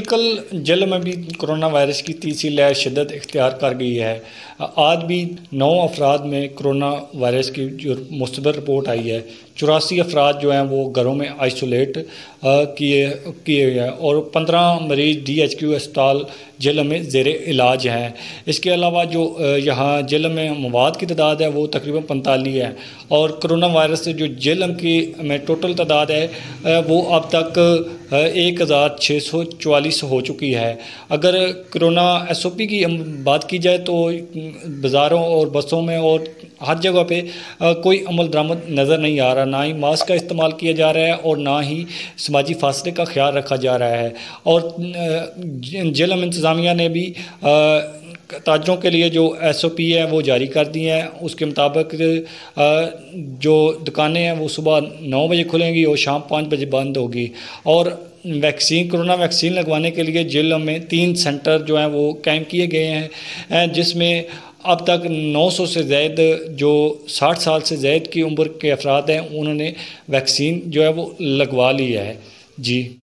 कल जेल में भी कोरोना वायरस की तीसरी लहर शिद्दत इख्तियार कर गई है। आज भी 9 अफराद में कोरोना वायरस की जो मुस्तबिल रिपोर्ट आई है, 84 अफराद जो हैं वो घरों में आइसोलेट किए हुए हैं और 15 मरीज DHQ अस्पताल जेल में ज़ेर इलाज हैं। इसके अलावा जो यहाँ जेल में मवाद की तादाद है वो तकरीबन 45 है और कोरोना वायरस से जो जेल की में टोटल तादाद है वो अब तक 1644 हो चुकी है। अगर कोरोना SOP की बात की जाए तो बाज़ारों और बसों में और हर जगह पे कोई अमल दरामद नज़र नहीं आ रहा, ना ही मास्क का इस्तेमाल किया जा रहा है और ना ही समाजी फासले का ख्याल रखा जा रहा है। और जेल इंतज़ामिया ने भी ताजरों के लिए जो SOP है वो जारी कर दी है। उसके मुताबिक जो दुकानें हैं वो सुबह 9 बजे खुलेंगी और शाम 5 बजे बंद होगी। और कोरोना वैक्सीन लगवाने के लिए जेल में 3 सेंटर जो हैं वो कायम किए गए हैं, जिसमें अब तक 900 से ज़ायद जो 60 साल से ज़ायद की उम्र के अफराद हैं उन्होंने वैक्सीन जो है वो लगवा ली है। जी।